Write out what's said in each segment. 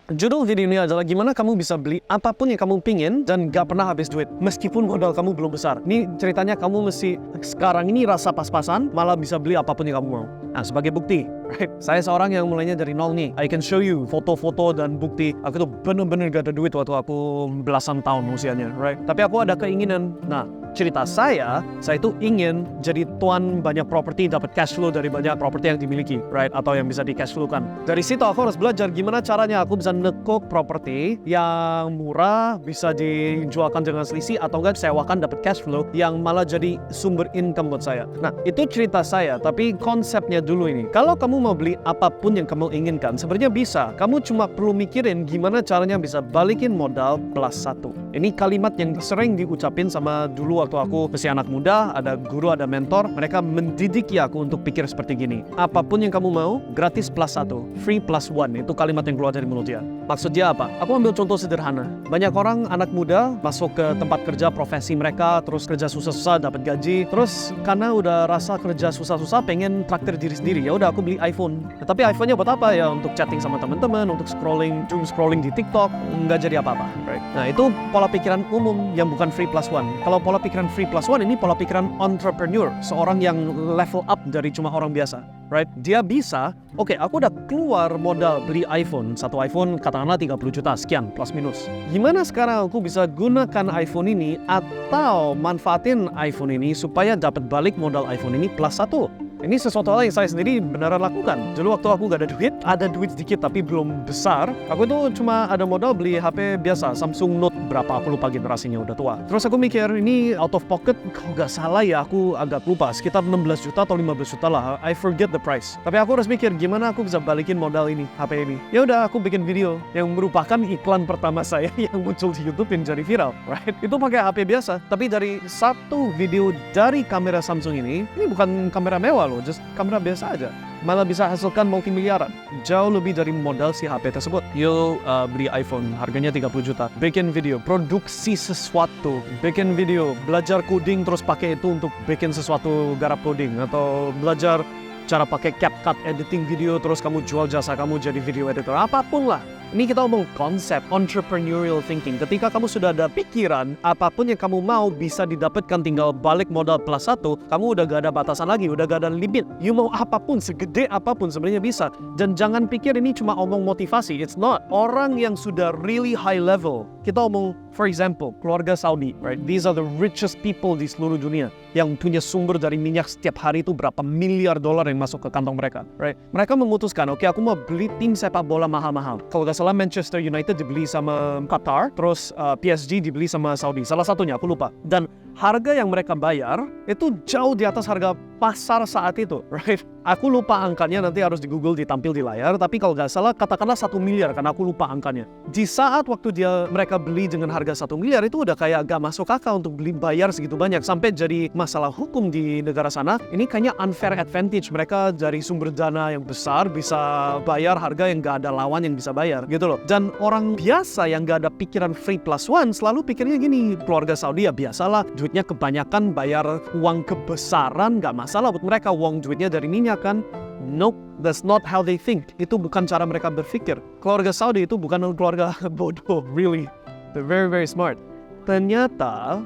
Judul video ini adalah gimana kamu bisa beli apapun yang kamu pingin dan gak pernah habis duit meskipun modal kamu belum besar. Ini ceritanya kamu mesti sekarang ini rasa pas-pasan malah bisa beli apapun yang kamu mau. Nah, sebagai bukti, right? Saya seorang yang mulainya dari nol nih. I can show you foto-foto dan bukti aku tuh bener-bener gak ada duit waktu aku belasan tahun usianya, right? Tapi aku ada keinginan. Nah, cerita saya itu ingin jadi tuan banyak properti, dapat cash flow dari banyak properti yang dimiliki, right? Atau yang bisa di cash flow kan. Dari situ aku harus belajar gimana caranya aku bisa nekuk properti yang murah, bisa dijualkan dengan selisih atau enggak sewakan dapat cash flow yang malah jadi sumber income buat saya. Nah, itu cerita saya, tapi konsepnya dulu ini. Kalau kamu mau beli apapun yang kamu inginkan, sebenarnya bisa. Kamu cuma perlu mikirin gimana caranya bisa balikin modal plus 1. Ini kalimat yang sering diucapin sama dulu waktu aku masih anak muda, ada guru, ada mentor, mereka mendidik aku untuk pikir seperti gini. Apapun yang kamu mau, gratis plus 1, free plus 1, itu kalimat yang keluar dari mulut dia. Maksudnya apa? Aku ambil contoh sederhana. Banyak orang anak muda masuk ke tempat kerja profesi mereka, terus kerja susah-susah dapat gaji, terus karena udah rasa kerja susah-susah pengen traktir diri sendiri, ya udah aku beli iPhone. Tapi iPhone-nya buat apa ya? Untuk chatting sama teman-teman, untuk doom scrolling di TikTok, nggak jadi apa-apa. Right? Nah, itu pola pikiran umum yang bukan free plus 1. Kalau pola pikiran free plus 1 ini pola pikiran entrepreneur, seorang yang level up dari cuma orang biasa. Right? Dia bisa, oke, aku udah keluar modal beli iPhone. Satu iPhone katakanlah 30 juta, sekian, plus minus. Gimana sekarang aku bisa gunakan iPhone ini atau manfaatin iPhone ini supaya dapat balik modal iPhone ini plus 1? Ini sesuatu hal yang saya sendiri beneran lakukan. Dulu waktu aku gak ada duit sedikit tapi belum besar, aku tuh cuma ada modal beli HP biasa, Samsung Note berapa, aku lupa generasinya, udah tua. Terus aku mikir, ini out of pocket, kalau gak salah ya aku agak lupa, sekitar 16 juta atau 15 juta lah, I forget the price. Tapi aku harus mikir, gimana aku bisa balikin modal ini, HP ini. Ya udah, aku bikin video yang merupakan iklan pertama saya yang muncul di YouTube yang jadi viral, right? Itu pakai HP biasa, tapi dari satu video dari kamera Samsung ini bukan kamera mewah loh, just kamera biasa aja, malah bisa hasilkan multimiliaran, jauh lebih dari modal si HP tersebut. Yuk beli iPhone, harganya 30 juta, bikin video, produksi sesuatu, bikin video, belajar coding terus pakai itu untuk bikin sesuatu garap coding, atau belajar cara pakai CapCut editing video terus kamu jual jasa kamu jadi video editor, apapun lah. Ini kita ngomong konsep entrepreneurial thinking. Ketika kamu sudah ada pikiran, apapun yang kamu mau bisa didapatkan, tinggal balik modal plus 1, kamu udah gak ada batasan lagi, udah gak ada limit. You mau apapun, segede apapun sebenarnya bisa. Dan jangan pikir ini cuma omong motivasi, it's not. Orang yang sudah really high level, kita omong, for example, keluarga Saudi, right? These are the richest people di seluruh dunia yang punya sumber dari minyak setiap hari itu berapa miliar dolar yang masuk ke kantong mereka, right? Mereka memutuskan, oke, aku mau beli tim sepak bola mahal-mahal. Kalau gak salah Manchester United dibeli sama Qatar, terus PSG dibeli sama Saudi. Salah satunya, aku lupa. Dan harga yang mereka bayar itu jauh di atas harga pasar saat itu, right? Aku lupa angkanya, nanti harus di Google ditampil di layar, tapi kalau nggak salah katakanlah 1 miliar, karena aku lupa angkanya. Di saat waktu mereka beli dengan harga 1 miliar itu udah kayak gak masuk akal untuk beli bayar segitu banyak, sampai jadi masalah hukum di negara sana. Ini kayaknya unfair advantage, mereka dari sumber dana yang besar bisa bayar harga yang gak ada lawan yang bisa bayar, gitu loh. Dan orang biasa yang gak ada pikiran free plus 1 selalu pikirnya gini, keluarga Saudi ya biasalah, duitnya kebanyakan bayar uang kebesaran, gak masalah buat mereka, uang duitnya dari minyak kan. Nope, that's not how they think. Itu bukan cara mereka berpikir. Keluarga Saudi itu bukan keluarga bodoh, really. They're very, very smart. Ternyata,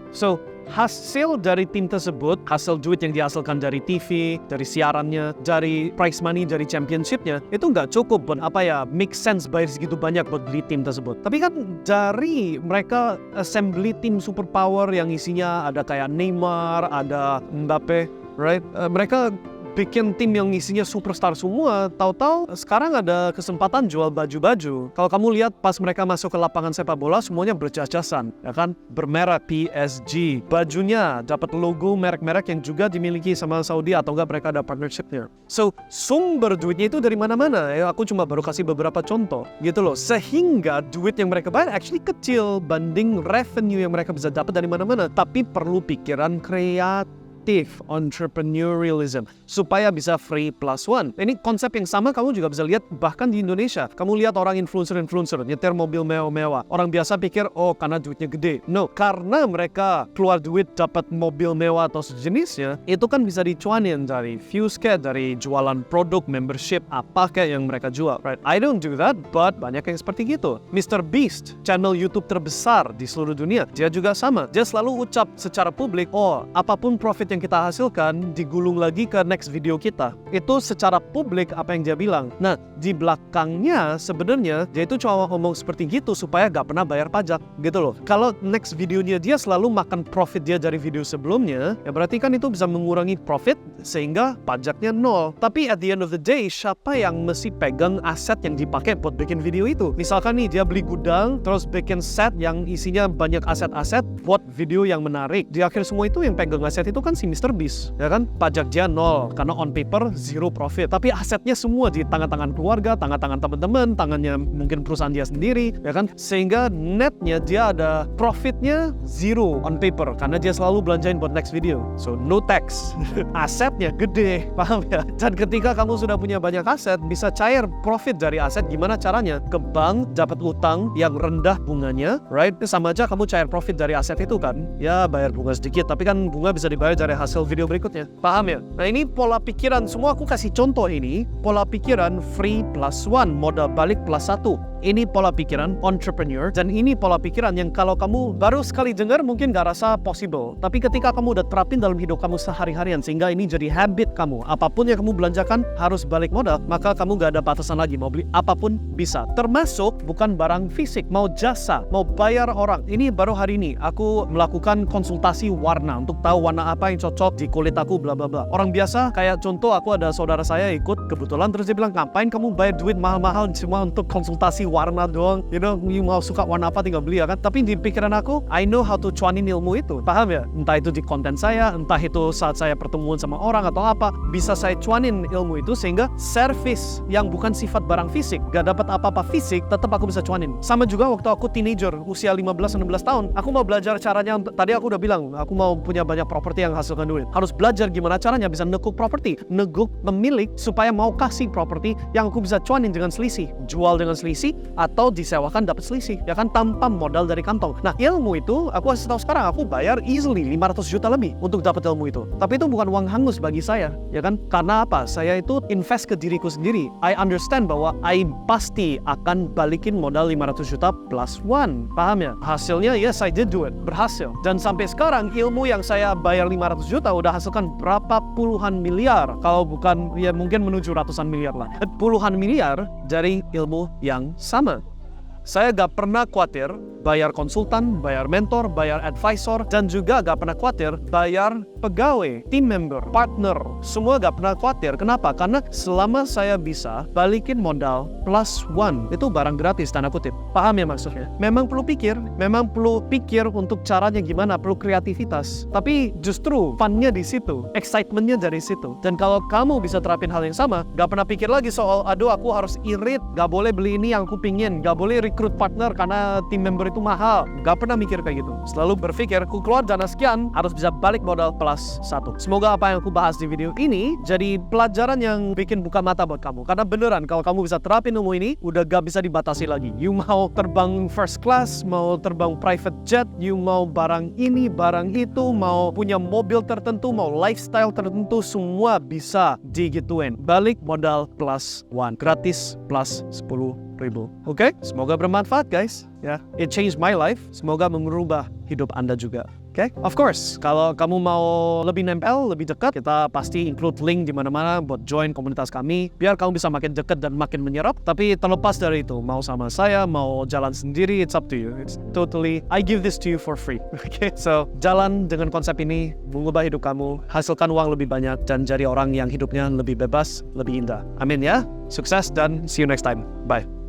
hasil dari tim tersebut, hasil duit yang dihasilkan dari TV, dari siarannya, dari prize money, dari championshipnya, itu nggak cukup buat make sense bayar segitu banyak buat beli tim tersebut. Tapi kan dari mereka assembly tim superpower yang isinya ada kayak Neymar, ada Mbappe, right? Mereka bikin tim yang isinya superstar semua, tahu-tahu sekarang ada kesempatan jual baju-baju. Kalau kamu lihat pas mereka masuk ke lapangan sepak bola, semuanya berjas-jasan, ya kan? Bermerek PSG. Bajunya dapat logo merek-merek yang juga dimiliki sama Saudi, atau enggak mereka ada partnership-nya. Sumber duitnya itu dari mana-mana. Ya, aku cuma baru kasih beberapa contoh, gitu loh. Sehingga duit yang mereka bayar actually kecil banding revenue yang mereka bisa dapat dari mana-mana. Tapi perlu pikiran kreatif. kreatif, entrepreneurialism, supaya bisa free plus one. Ini konsep yang sama kamu juga bisa lihat bahkan di Indonesia. Kamu lihat orang influencer nyetir mobil mewah-mewah. Orang biasa pikir, oh karena duitnya gede. No, karena mereka keluar duit dapat mobil mewah atau sejenisnya, itu kan bisa dicuanin dari views kayak, dari jualan produk, membership, apa kayak yang mereka jual, right? I don't do that, but banyak yang seperti gitu. Mr. Beast, channel YouTube terbesar di seluruh dunia, dia juga sama. Dia selalu ucap secara publik, oh, apapun profit yang kita hasilkan digulung lagi ke next video kita. Itu secara publik apa yang dia bilang. Nah, di belakangnya sebenarnya dia itu cuma ngomong seperti gitu supaya gak pernah bayar pajak, gitu loh. Kalau next videonya dia selalu makan profit dia dari video sebelumnya, ya berarti kan itu bisa mengurangi profit sehingga pajaknya nol. Tapi at the end of the day, siapa yang mesti pegang aset yang dipakai buat bikin video itu? Misalkan nih, dia beli gudang, terus bikin set yang isinya banyak aset-aset buat video yang menarik. Di akhir semua itu yang pegang aset itu kan si Mr. Beast, ya kan? Pajak dia nol, karena on paper zero profit. Tapi asetnya semua di tangan-tangan keluarga, tangan-tangan teman-teman, tangannya mungkin perusahaan dia sendiri, ya kan? Sehingga netnya dia ada profitnya zero on paper, karena dia selalu belanjain buat next video. So no tax. Asetnya gede, paham ya? Dan ketika kamu sudah punya banyak aset, bisa cair profit dari aset. Gimana caranya? Ke bank, dapat utang yang rendah bunganya, right? Sama aja kamu cair profit dari aset itu kan? Ya bayar bunga sedikit, tapi kan bunga bisa dibayar dari hasil video berikutnya. Paham ya? Nah ini pola pikiran, semua aku kasih contoh ini. Pola pikiran free plus one, modal balik plus satu. Ini pola pikiran entrepreneur, dan ini pola pikiran yang kalau kamu baru sekali dengar mungkin gak rasa possible. Tapi ketika kamu udah terapin dalam hidup kamu sehari-harian, sehingga ini jadi habit kamu, apapun yang kamu belanjakan harus balik modal, maka kamu gak ada batasan lagi, mau beli apapun bisa. Termasuk bukan barang fisik, mau jasa, mau bayar orang. Ini baru hari ini aku melakukan konsultasi warna untuk tahu warna apa yang cocok di kulit aku, bla bla bla. Orang biasa kayak contoh, aku ada saudara saya ikut kebetulan, terus dia bilang, ngapain kamu bayar duit mahal-mahal cuma untuk konsultasi warna doang, you mau suka warna apa tinggal beli, ya kan? Tapi di pikiran aku, I know how to cuanin ilmu itu, paham ya? Entah itu di konten saya, entah itu saat saya pertemuan sama orang atau apa, bisa saya cuanin ilmu itu sehingga service yang bukan sifat barang fisik, gak dapat apa-apa fisik, tetap aku bisa cuanin. Sama juga waktu aku teenager, usia 15-16 tahun, aku mau belajar caranya, tadi aku udah bilang, aku mau punya banyak properti yang hasilkan duit. Harus belajar gimana caranya bisa neguk properti, neguk pemilik supaya mau kasih properti yang aku bisa cuanin dengan selisih, jual dengan selisih, atau disewakan dapat selisih, ya kan, tanpa modal dari kantong. Nah ilmu itu aku kasih tahu sekarang, aku bayar easily 500 juta lebih untuk dapat ilmu itu. Tapi itu bukan uang hangus bagi saya, ya kan? Karena apa? Saya itu invest ke diriku sendiri. I understand bahwa I pasti akan balikin modal 500 juta plus one, paham ya? Hasilnya yes, I did do it, berhasil. Dan sampai sekarang ilmu yang saya bayar 500 juta udah hasilkan berapa puluhan miliar, kalau bukan ya mungkin menuju ratusan miliar lah, puluhan miliar dari ilmu yang sama. Saya gak pernah khawatir bayar konsultan, bayar mentor, bayar advisor, dan juga gak pernah khawatir bayar pegawai, team member, partner. Semua gak pernah khawatir. Kenapa? Karena selama saya bisa balikin modal plus one, itu barang gratis, tanda kutip. Paham ya maksudnya? Memang perlu pikir untuk caranya gimana, perlu kreativitas. Tapi justru fun-nya di situ, excitement-nya dari situ. Dan kalau kamu bisa terapin hal yang sama, gak pernah pikir lagi soal, aduh aku harus irit, gak boleh beli ini yang aku pingin, gak boleh recruit partner karena team member itu mahal. Gak pernah mikir kayak gitu. Selalu berpikir, aku keluar dana sekian, harus bisa balik modal plus satu. Semoga apa yang aku bahas di video ini jadi pelajaran yang bikin buka mata buat kamu. Karena beneran, kalau kamu bisa terapin ilmu ini, udah gak bisa dibatasi lagi. You mau terbang first class, mau terbang private jet, you mau barang ini, barang itu, mau punya mobil tertentu, mau lifestyle tertentu, semua bisa digituin. Balik modal plus one. Gratis plus 10.000. Oke? Semoga bermanfaat guys. Ya, it changed my life. Semoga merubah hidup Anda juga. Oke? Of course, kalau kamu mau lebih nempel, lebih dekat, kita pasti include link di mana-mana buat join komunitas kami, biar kamu bisa makin dekat dan makin menyerap. Tapi terlepas dari itu, mau sama saya, mau jalan sendiri, it's up to you. It's totally, I give this to you for free. Oke? So, jalan dengan konsep ini, mengubah hidup kamu, hasilkan uang lebih banyak, dan jadi orang yang hidupnya lebih bebas, lebih indah. Amin ya. Sukses dan see you next time. Bye.